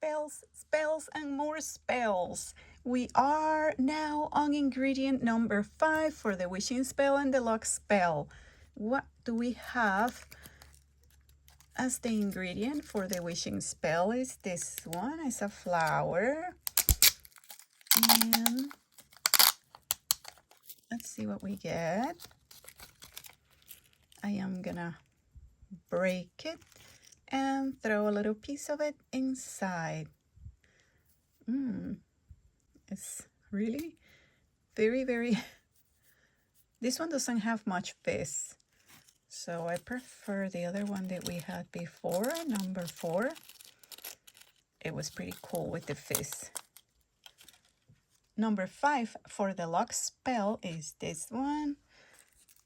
spells, spells, and more spells. We are now on ingredient number 5 for the wishing spell and the luck spell. What do we have as the ingredient for the wishing spell? Is this one. It's a flower. And let's see what we get. I am gonna break it and throw a little piece of it inside. It's really very this one doesn't have much fizz, so I prefer the other one that we had before, number 4. It was pretty cool with the fizz. Number 5 for the luck spell is this one,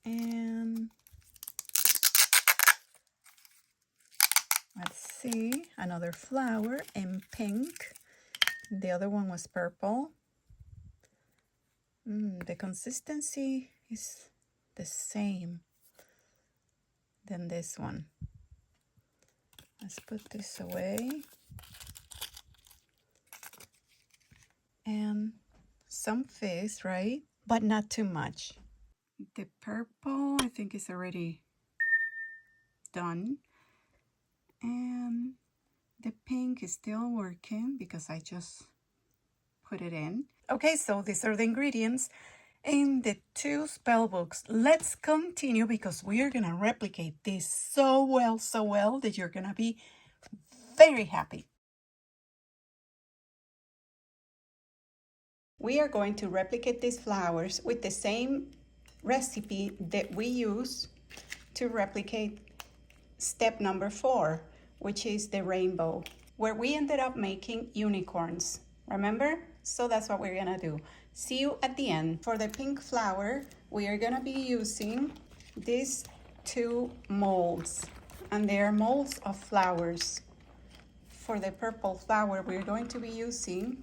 and let's see, another flower in pink. The other one was purple. The consistency is the same than this one. Let's put this away. And some fizz, right? But not too much. The purple, I think, is already done. And the pink is still working because I just put it in. Okay, so these are the ingredients in the 2 spell books. Let's continue because we are gonna replicate this so well that you're gonna be very happy. We are going to replicate these flowers with the same recipe that we use to replicate step number 4, which is the rainbow, where we ended up making unicorns. Remember? So that's what we're gonna do. See you at the end. For the pink flower, we are gonna be using these 2 molds, and they are molds of flowers. For the purple flower, we're going to be using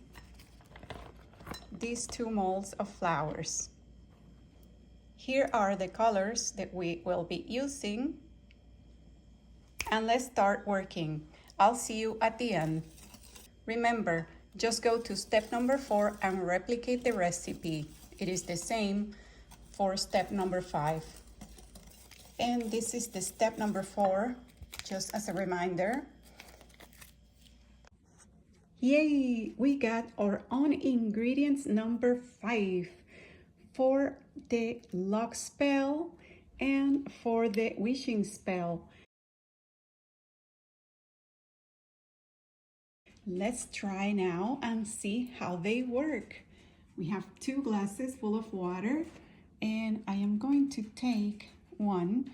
these 2 molds of flowers. Here are the colors that we will be using, and let's start working. I'll see you at the end. Remember, just go to step number 4 and replicate the recipe. It is the same for step number 5. And this is the step number 4, just as a reminder. Yay! We got our own ingredients number 5 for the luck spell and for the wishing spell. Let's try now and see how they work. We have 2 glasses full of water, and I am going to take one.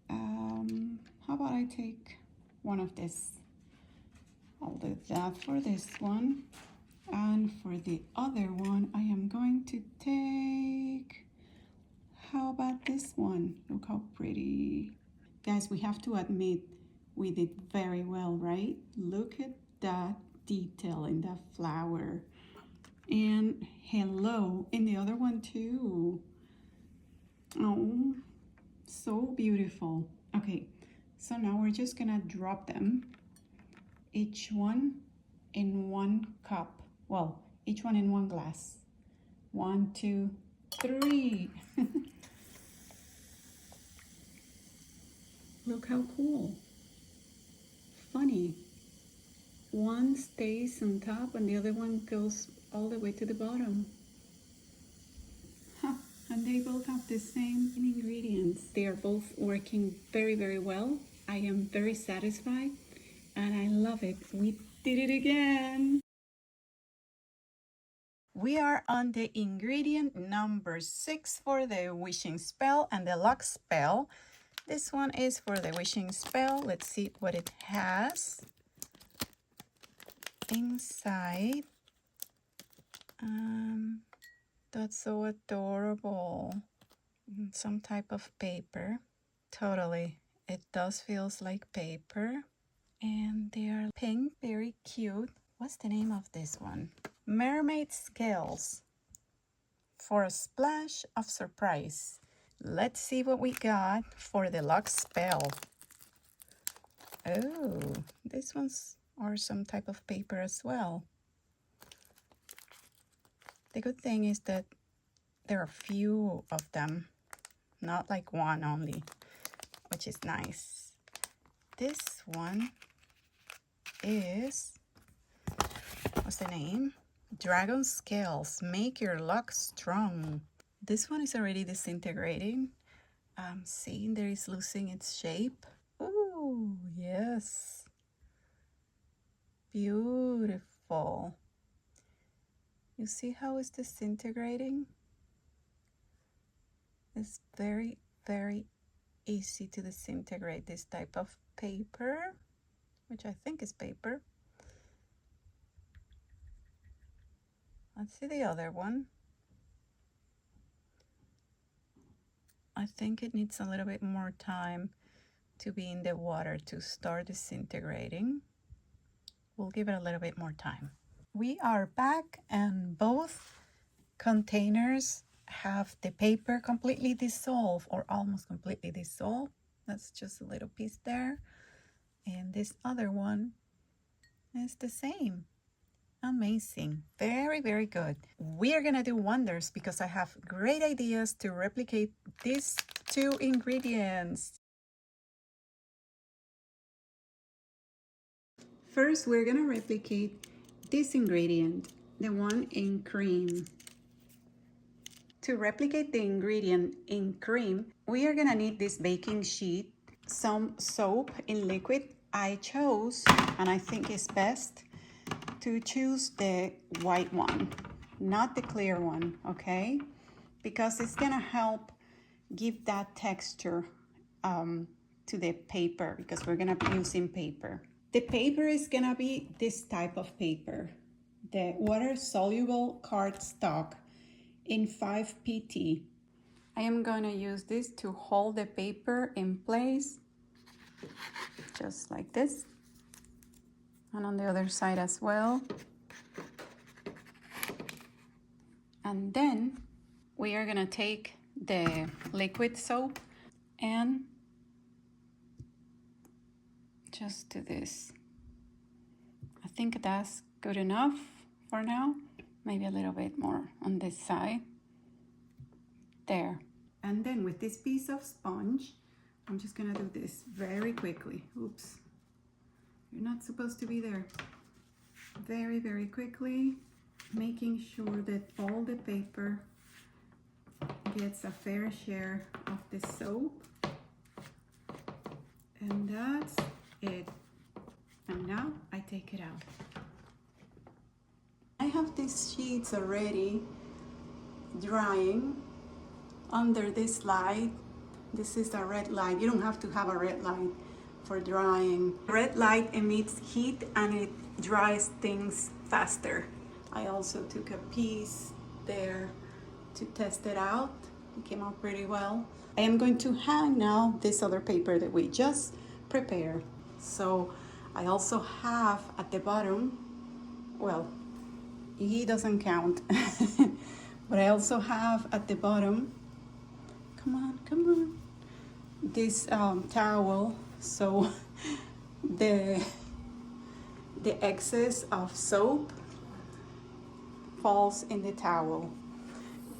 How about I take one of this? I'll do that for this one. And for the other one, I am going to take, how about this one? Look how pretty. Guys, we have to admit, we did very well, right? Look at that detail in that flower. And hello, in the other one too. Oh, so beautiful. Okay, so now we're just gonna drop them, each one in 1 cup. Well, each one in 1 glass. 1, 2, 3. Look how cool. Funny. One stays on top and the other one goes all the way to the bottom. Huh. And they both have the same ingredients. They are both working very well. I am very satisfied and I love it. We did it again. We are on the ingredient number 6 for the wishing spell and the luck spell. This one is for the wishing spell. Let's see what it has inside. That's so adorable. Some type of paper. Totally, it does feels like paper. And they are pink, very cute. What's the name of this one? Mermaid scales for a splash of surprise. Let's see what we got for the luck spell. Oh, this one's or some type of paper as well. The good thing is that there are few of them, not like one only, which is nice. This one is, what's the name? Dragon Scales, make your luck strong. This one is already disintegrating. I'm seeing that it's losing its shape. Oh, yes. Beautiful. You see how it's disintegrating? It's very, very easy to disintegrate this type of paper, which I think is paper. Let's see the other one. I think it needs a little bit more time to be in the water to start disintegrating. We'll give it a little bit more time. We are back and both containers have the paper completely dissolved or almost completely dissolved. That's just a little piece there. And this other one is the same. Amazing. Very, very good. We are gonna do wonders because I have great ideas to replicate these two ingredients. First, we're gonna replicate this ingredient, the one in cream. To replicate the ingredient in cream, we are gonna need this baking sheet, some soap in liquid. I chose, and I think it's best, to choose the white one, not the clear one, okay? Because it's gonna help give that texture to the paper, because we're gonna be using paper. The paper is gonna be this type of paper, the water-soluble cardstock in 5 PT. I am gonna use this to hold the paper in place, just like this. And on the other side as well. And then we are gonna take the liquid soap and just do this. I think that's good enough for now. Maybe a little bit more on this side. There. And then with this piece of sponge, I'm just gonna do this very quickly. Oops. You're not supposed to be there. Very, very quickly, making sure that all the paper gets a fair share of the soap. And that's it. And now I take it out. I have these sheets already drying under this light. This is a red light. You don't have to have a red light for drying. Red light emits heat and it dries things faster. I also took a piece there to test it out. It came out pretty well. I am going to hang now this other paper that we just prepared. So I also have at the bottom, well, he doesn't count, but I also have at the bottom, come on, this towel. So the excess of soap falls in the towel.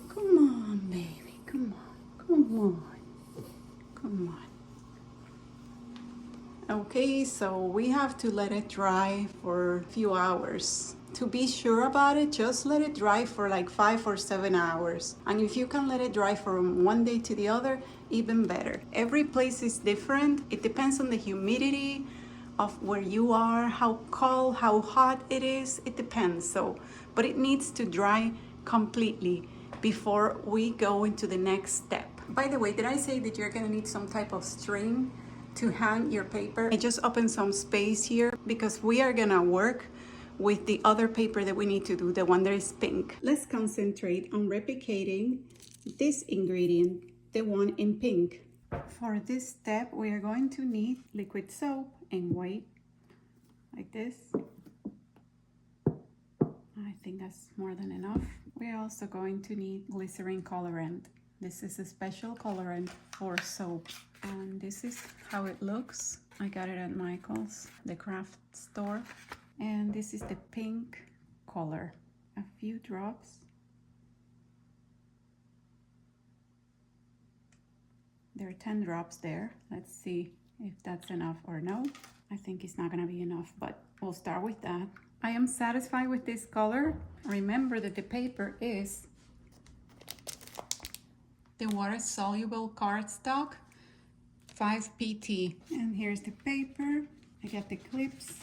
Come on, baby, come on. Okay, so we have to let it dry for a few hours. To be sure about it, just let it dry for like 5 or 7 hours. And if you can let it dry from one day to the other, even better. Every place is different. It depends on the humidity of where you are, how cold, how hot it is. It depends. So, but it needs to dry completely before we go into the next step. By the way, did I say that you're gonna need some type of string to hang your paper? I just opened some space here because we are gonna work with the other paper that we need to do, the one that is pink. Let's concentrate on replicating this ingredient, the one in pink. For this step, we are going to need liquid soap in white, like this. I think that's more than enough. We're also going to need glycerin colorant. This is a special colorant for soap. And this is how it looks. I got it at Michael's, the craft store. And this is the pink color. A few drops. There are 10 drops there. Let's see if that's enough or no. I think it's not gonna be enough, but we'll start with that. I am satisfied with this color. Remember that the paper is the water-soluble cardstock 5 PT. And here's the paper. I got the clips.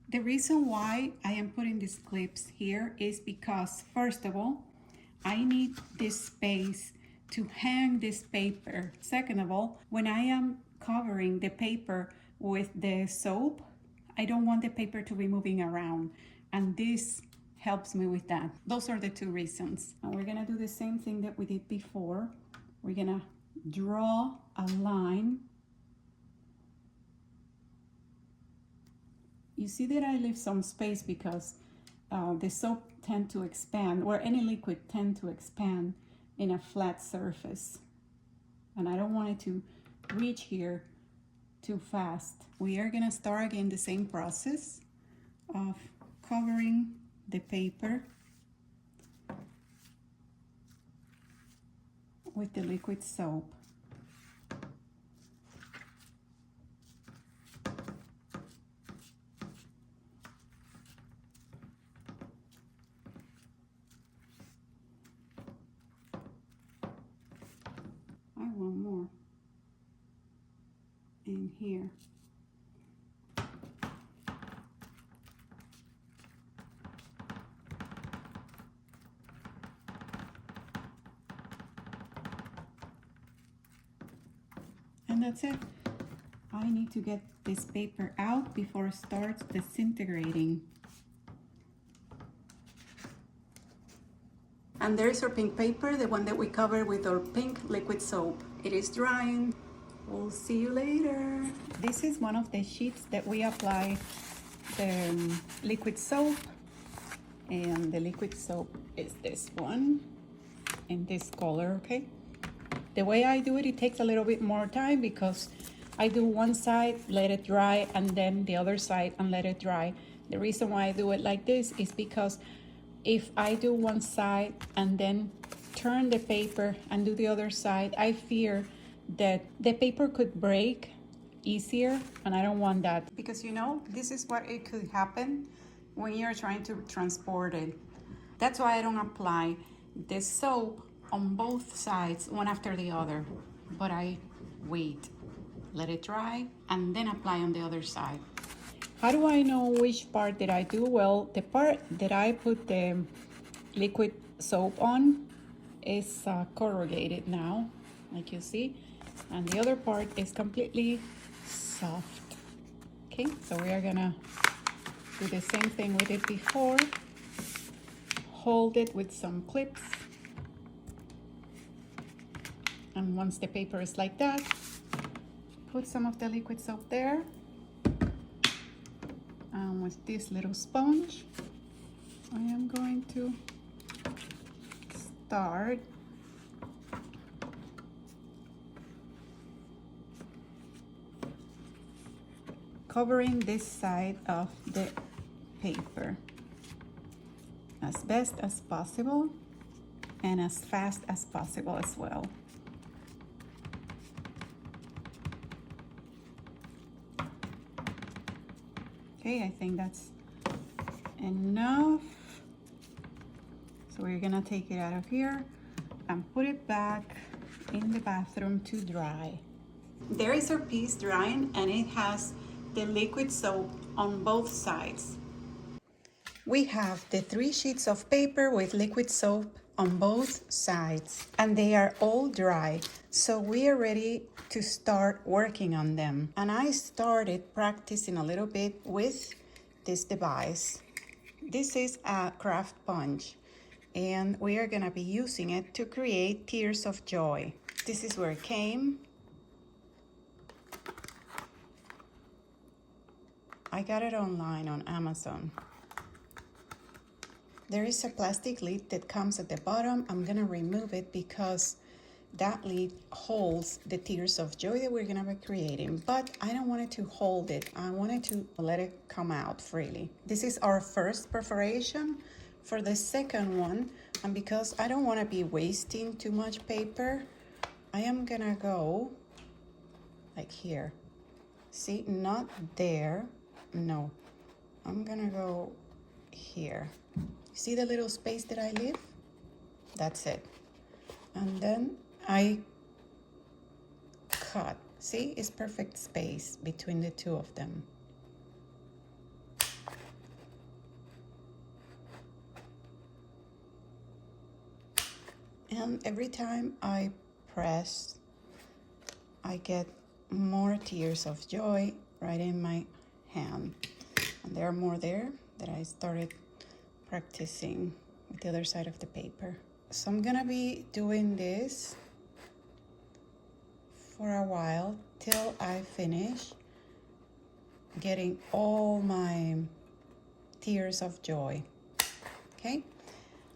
The reason why I am putting these clips here is because, first of all, I need this space to hang this paper. Second of all, when I am covering the paper with the soap, I don't want the paper to be moving around, and this helps me with that. Those are the two reasons. And we're gonna do the same thing that we did before. We're gonna draw a line. You see that I leave some space because the soap tend to expand, or any liquid tend to expand in a flat surface. And I don't want it to reach here too fast. We are gonna start again the same process of covering the paper with the liquid soap. I want more in here. And that's it. I need to get this paper out before it starts disintegrating. And there's our pink paper, the one that we covered with our pink liquid soap. It is drying. We'll see you later. This is one of the sheets that we apply the liquid soap. And the liquid soap is this one in this color, okay? The way I do it, it takes a little bit more time because I do one side, let it dry, and then the other side and let it dry. The reason why I do it like this is because if I do one side and then turn the paper and do the other side, I fear that the paper could break easier, and I don't want that. Because you know, this is what it could happen when you're trying to transport it. That's why I don't apply the soap on both sides, one after the other, but I wait, let it dry, and then apply on the other side. How do I know which part that I do? Well, the part that I put the liquid soap on is corrugated now, like you see, and the other part is completely soft. Okay, so we are gonna do the same thing we did before. Hold it with some clips. And once the paper is like that, put some of the liquid soap there. And with this little sponge, I am going to start covering this side of the paper as best as possible and as fast as possible as well. Okay, I think that's enough. So we're gonna take it out of here and put it back in the bathroom to dry. There is our piece drying, and it has the liquid soap on both sides. We have the 3 sheets of paper with liquid soap on both sides, and they are all dry. So we are ready to start working on them. And I started practicing a little bit with this device. This is a craft sponge, and we are gonna be using it to create tears of joy. This is where it came. I got it online on Amazon. There is a plastic lid that comes at the bottom. I'm gonna remove it because that lid holds the tears of joy that we're gonna be creating, but I don't want it to hold it. I wanted to let it come out freely. This is our first perforation. For the second one, and because I don't want to be wasting too much paper, I am gonna go like here. See, not there, no. I'm gonna go here. See the little space that I leave? That's it. And then I cut. See, it's perfect space between the two of them. And every time I press, I get more tears of joy right in my hand. And there are more there that I started practicing with the other side of the paper. So I'm gonna be doing this for a while till I finish getting all my tears of joy. Okay,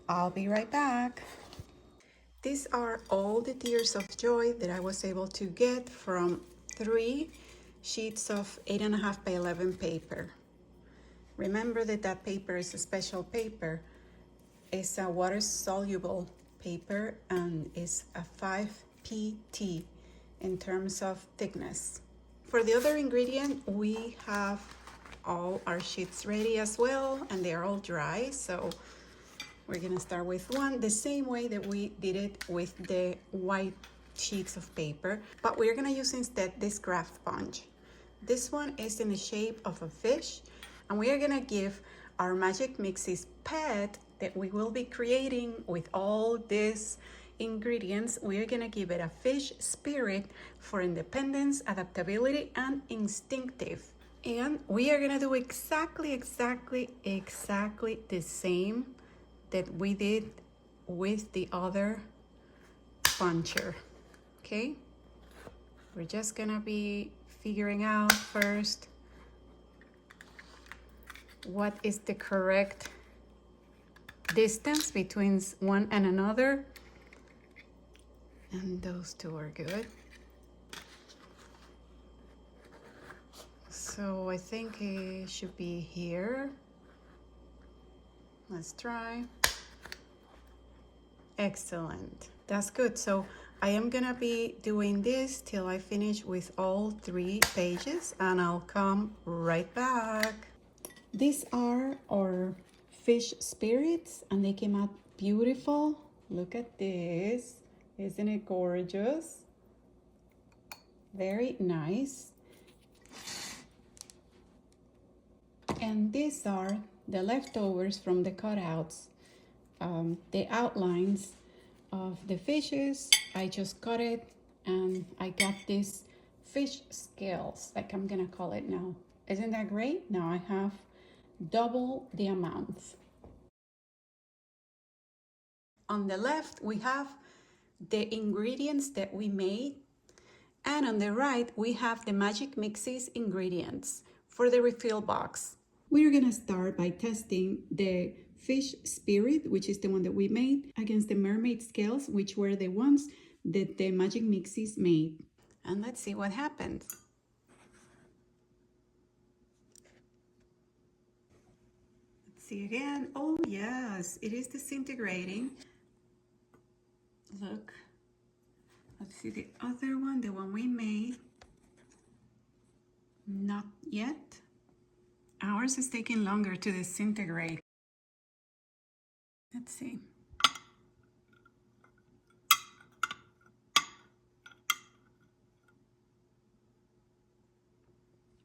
I'll be right back. These are all the tears of joy that I was able to get from 3 sheets of 8.5 by 11 paper. Remember that that paper is a special paper. It's a water soluble paper and it's a 5 pt in terms of thickness. For the other ingredient, we have all our sheets ready as well, and they're all dry. So we're gonna start with one, the same way that we did it with the white sheets of paper, but we're gonna use instead this craft sponge. This one is in the shape of a fish, and we are gonna give our Magic Mixies pet that we will be creating with all these ingredients, we're gonna give it a fish spirit for independence, adaptability, and instinctive. And we are gonna do exactly the same that we did with the other puncher. Okay, we're just gonna be figuring out first what is the correct distance between one and another, and those two are good. So I think it should be here. Let's try. Excellent, that's good. So I am gonna be doing this till I finish with all 3 pages, and I'll come right back. These are our fish spirits, and they came out beautiful. Look at this, isn't it gorgeous? Very nice. And these are the leftovers from the cutouts, the outlines of the fishes. I just cut it, and I got these fish scales, like I'm gonna call it now. Isn't that great? Now I have double the amount. On the left, we have the ingredients that we made, and on the right, we have the Magic Mixies ingredients for the refill box. We're gonna start by testing the fish spirit, which is the one that we made, against the mermaid scales, which were the ones that the Magic Mixies made. And let's see what happens. Let's see again. Oh yes, it is disintegrating. Look. Let's see the other one, the one we made. Not yet. Ours is taking longer to disintegrate. Let's see.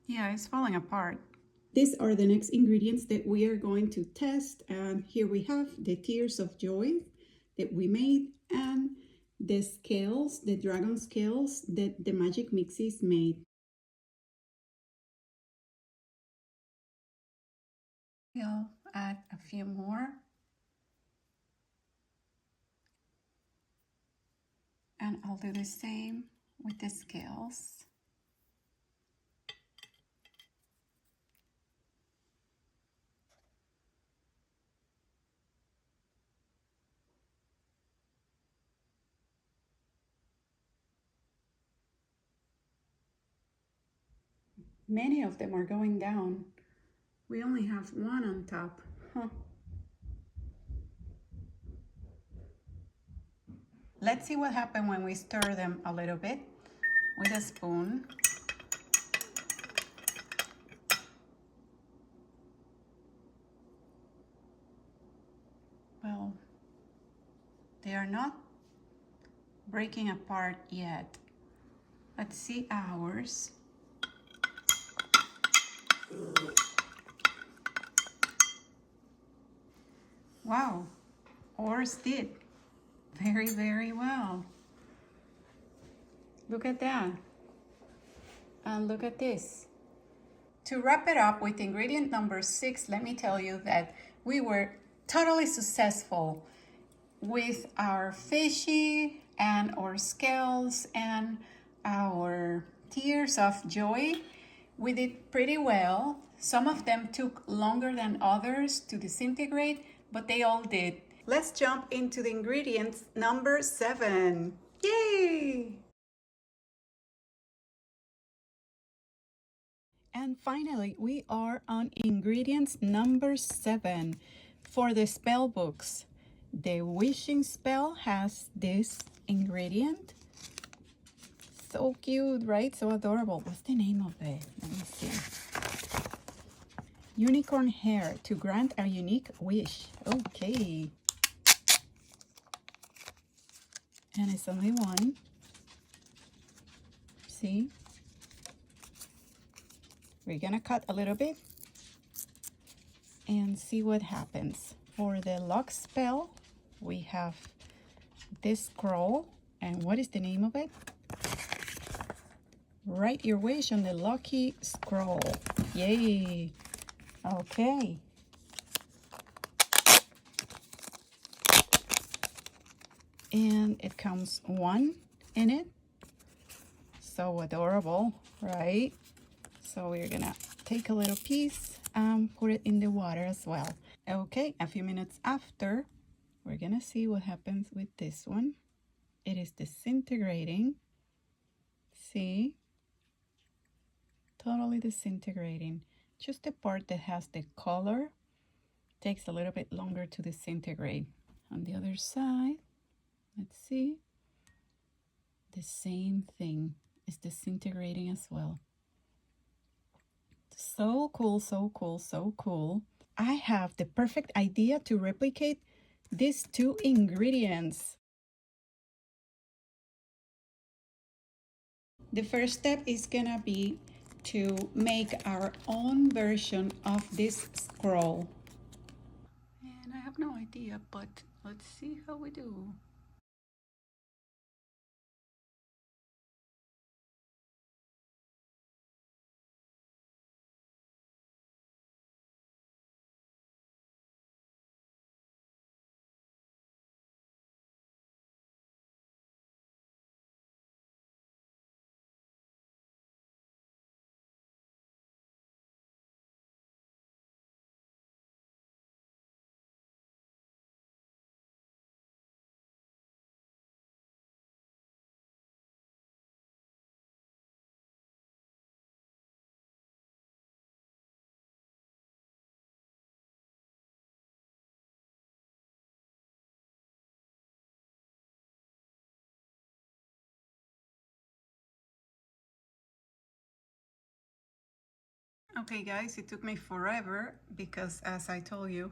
Yeah, it's falling apart. These are the next ingredients that we are going to test. And here we have the tears of joy that we made, and the scales, the dragon scales that the Magic Mixies made. We'll add a few more. And I'll do the same with the scales. Many of them are going down. We only have one on top. Huh. Let's see what happens when we stir them a little bit with a spoon. Well, they are not breaking apart yet. Let's see ours. Wow, ours did very, very well. Look at that. And look at this. To wrap it up with ingredient number 6, let me tell you that we were totally successful with our fishy and our scales and our tears of joy. We did pretty well. Some of them took longer than others to disintegrate, but they all did. Let's jump into the ingredients number 7. Yay! And finally, we are on ingredients number 7 for the spell books. The wishing spell has this ingredient. So cute, right? So adorable. What's the name of it? Let me see. Unicorn hair to grant a unique wish. Okay. And it's only one. See? We're gonna cut a little bit and see what happens. For the luck spell, we have this scroll. And what is the name of it? Write your wish on the lucky scroll. Yay! Okay. And it comes 1 in it. So adorable, right? So we're gonna take a little piece and put it in the water as well. Okay, a few minutes after, we're gonna see what happens with this one. It is disintegrating. See? Totally disintegrating. Just the part that has the color takes a little bit longer to disintegrate. On the other side, let's see. The same thing is disintegrating as well. So cool, so cool, so cool. I have the perfect idea to replicate these 2 ingredients. The first step is gonna be to make our own version of this scroll. And I have no idea, but let's see how we do. Okay guys, it took me forever because, as I told you,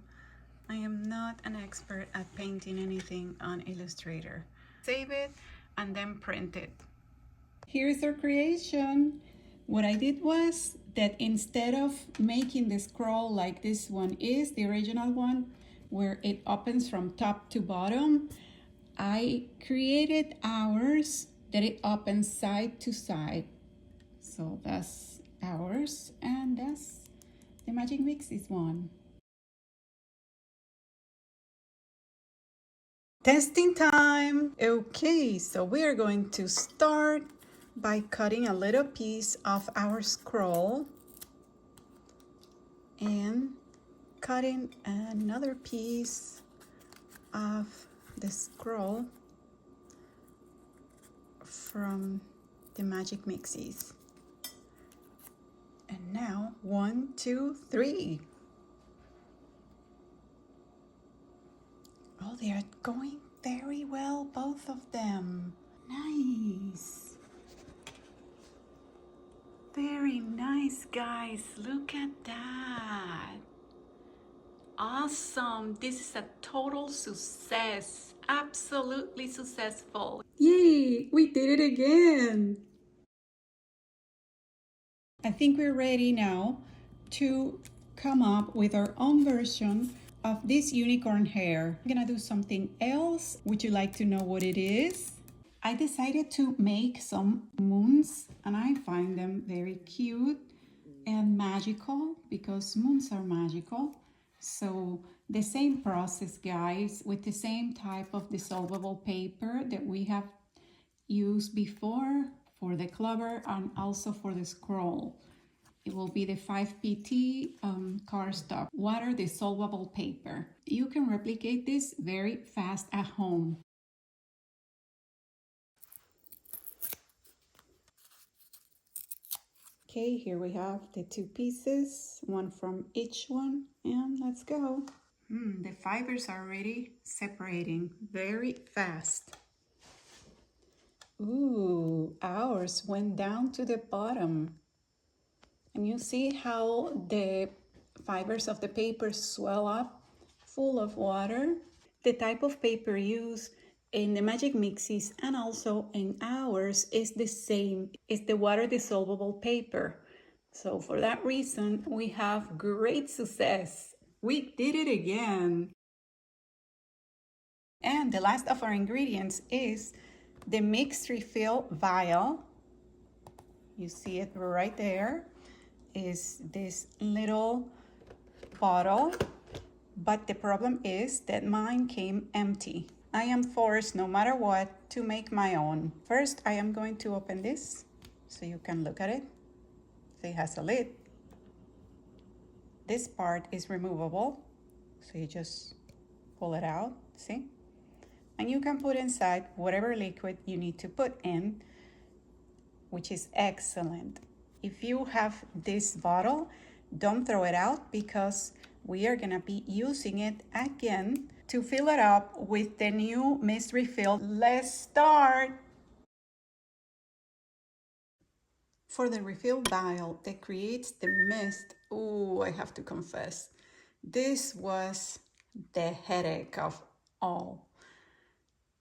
I am not an expert at painting anything on Illustrator. Save it and then print it. Here's our creation. What I did was that instead of making the scroll like this one is, the original one, where it opens from top to bottom, I created ours that it opens side to side. So that's ours, and that's the Magic Mixies one. Testing time! Okay, so we are going to start by cutting a little piece of our scroll and cutting another piece of the scroll from the Magic Mixies. And now 1, 2, 3. Oh, they are going very well, both of them. Nice. Very nice, guys. Look at that. Awesome. This is a total success. Absolutely successful. Yay, we did it again. I think we're ready now to come up with our own version of this unicorn hair. I'm gonna do something else. Would you like to know what it is? I decided to make some moons, and I find them very cute and magical because moons are magical. So the same process, guys, with the same type of dissolvable paper that we have used before for the clover and also for the scroll. It will be the 5PT cardstock water dissolvable paper. You can replicate this very fast at home. Okay, here we have the 2 pieces, one from each one, and let's go. The fibers are already separating very fast. Ooh, ours went down to the bottom. And you see how the fibers of the paper swell up, full of water. The type of paper used in the Magic Mixies and also in ours is the same. It's the water dissolvable paper. So for that reason, we have great success. We did it again. And the last of our ingredients is the Mix Refill vial. You see it right there. Is this little bottle, but the problem is that mine came empty. I am forced, no matter what, to make my own. First, I am going to open this so you can look at it. So it has a lid. This part is removable, so you just pull it out, see? And you can put inside whatever liquid you need to put in, which is excellent. If you have this bottle, don't throw it out because we are gonna be using it again to fill it up with the new mist refill. Let's start. For the refill vial that creates the mist, oh, I have to confess, this was the headache of all.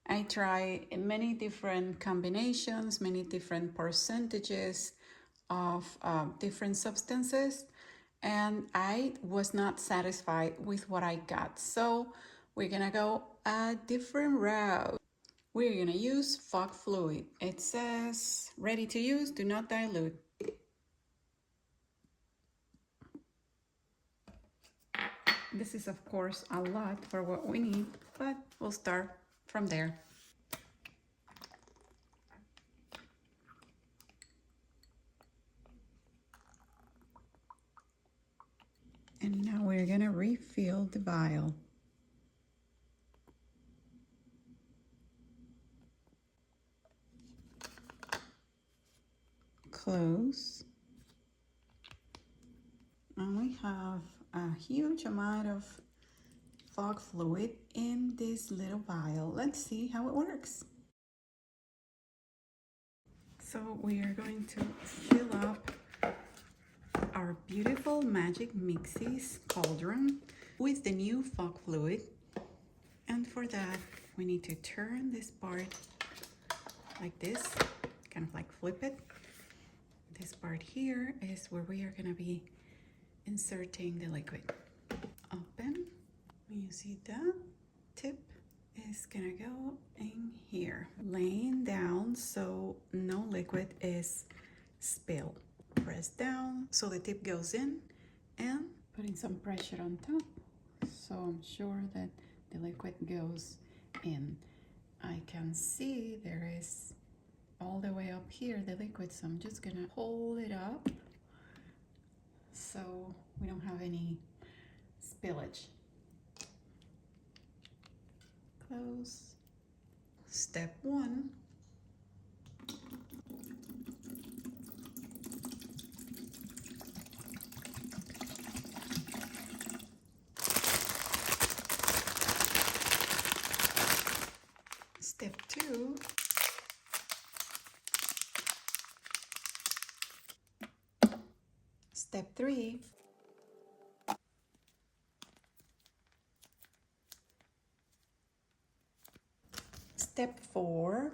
I tried many different combinations, many different percentages of different substances, and I was not satisfied with what I got. So we're gonna go a different route. We're gonna use fog fluid. It says ready to use, do not dilute. This is of course a lot for what we need, but we'll start from there. And now we're gonna refill the vial. Close. And we have a huge amount of fog fluid in this little vial. Let's see how it works. So we are going to fill up our beautiful Magic Mixies Cauldron with the new fog fluid. And for that, we need to turn this part like this, kind of like flip it. This part here is where we are gonna be inserting the liquid. Open. You see that tip is gonna go in here, laying down so no liquid is spilled. Press down so the tip goes in and putting some pressure on top so I'm sure that the liquid goes in. I can see there is all the way up here the liquid, so I'm just gonna hold it up so we don't have any spillage. Close. Step 1. Step 2. Step 3. Step 4.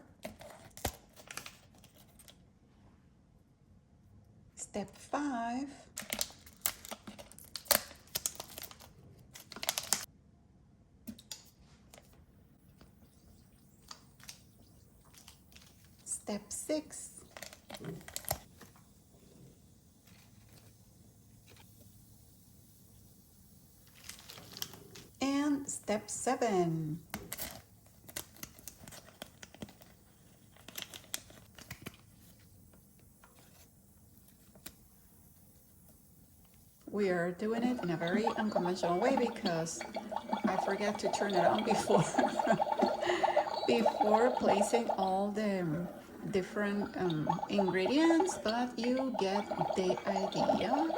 Step 5. Step 6. And step 7. We are doing it in a very unconventional way because I forgot to turn it on before before placing all the different ingredients, but you get the idea.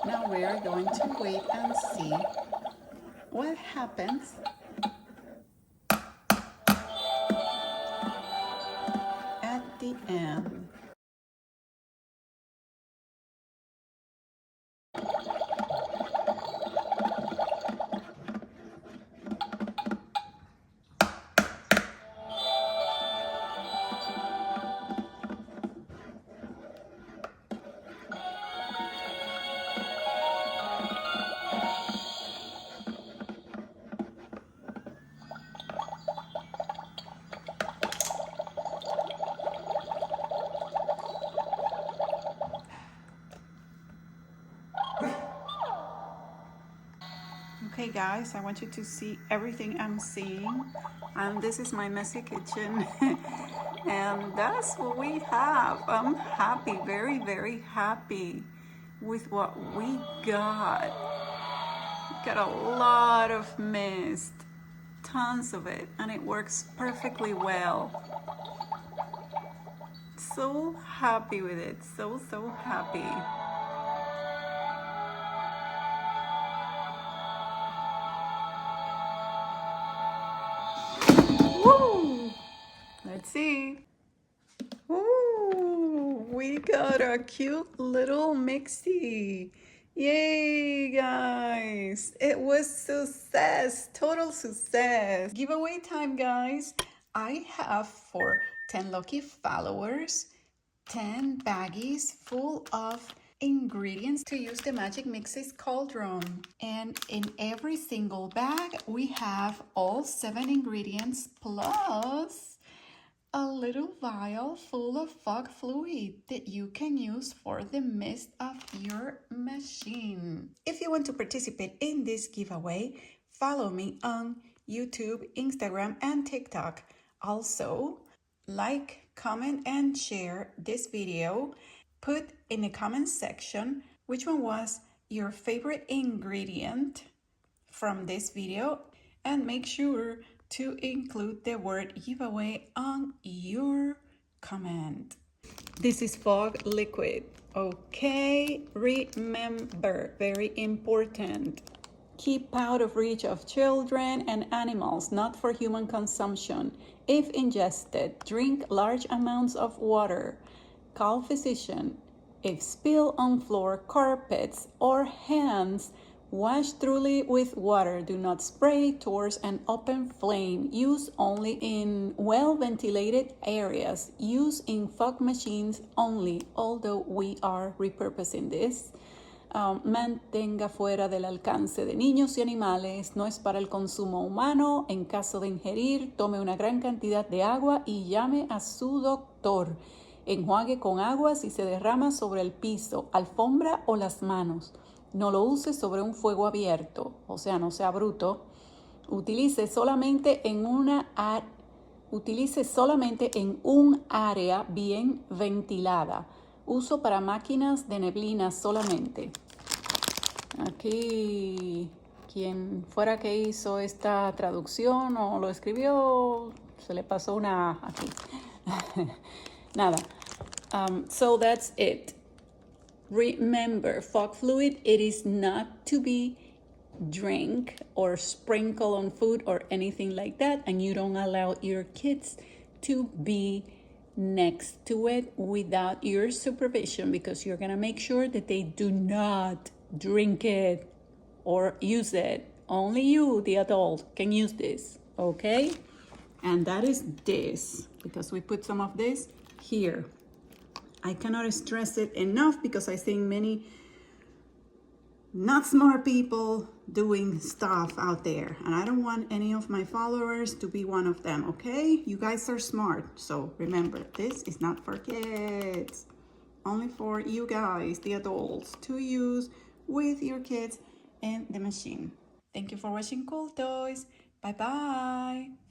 Now we are going to wait and see what happens at the end. Okay guys, I want you to see everything I'm seeing. This is my messy kitchen. And that's what we have. I'm happy, very, very happy with what we got. Got a lot of mist, tons of it, and it works perfectly well. So happy with it, so happy. Woo! Let's see. Ooh, we got a cute little mixie. Yay, guys. It was success, total success. Giveaway time, guys. I have for 10 lucky followers 10 baggies full of ingredients to use the Magic Mixies Cauldron. And in every single bag, we have all 7 ingredients plus a little vial full of fog fluid that you can use for the mist of your machine. If you want to participate in this giveaway, follow me on YouTube, Instagram, and TikTok. Also, like, comment, and share this video. Put in the comment section which one was your favorite ingredient from this video, and make sure to include the word giveaway on your comment. This is fog liquid. Okay, remember, very important. Keep out of reach of children and animals, not for human consumption. If ingested, drink large amounts of water. Call physician. If spill on floor, carpets, or hands, wash thoroughly with water. Do not spray towards an open flame. Use only in well-ventilated areas. Use in fog machines only, although we are repurposing this. Mantenga fuera del alcance de niños y animales. No es para el consumo humano. En caso de ingerir, tome una gran cantidad de agua y llame a su doctor. Enjuague con agua si se derrama sobre el piso, alfombra o las manos. No lo use sobre un fuego abierto, o sea, no sea bruto. Utilice solamente en un área bien ventilada. Uso para máquinas de neblina solamente. Aquí, quien fuera que hizo esta traducción o lo escribió, se le pasó una aquí. Nada. So that's it. Remember, fog fluid, it is not to be drink or sprinkle on food or anything like that, and you don't allow your kids to be next to it without your supervision, because you're gonna make sure that they do not drink it or use it. Only you, the adult, can use this, okay? And that is this, because we put some of this here. I cannot stress it enough because I think many not smart people doing stuff out there, and I don't want any of my followers to be one of them, okay? You guys are smart, so remember, this is not for kids. Only for you guys, the adults, to use with your kids and the machine. Thank you for watching Cool Toys. Bye bye.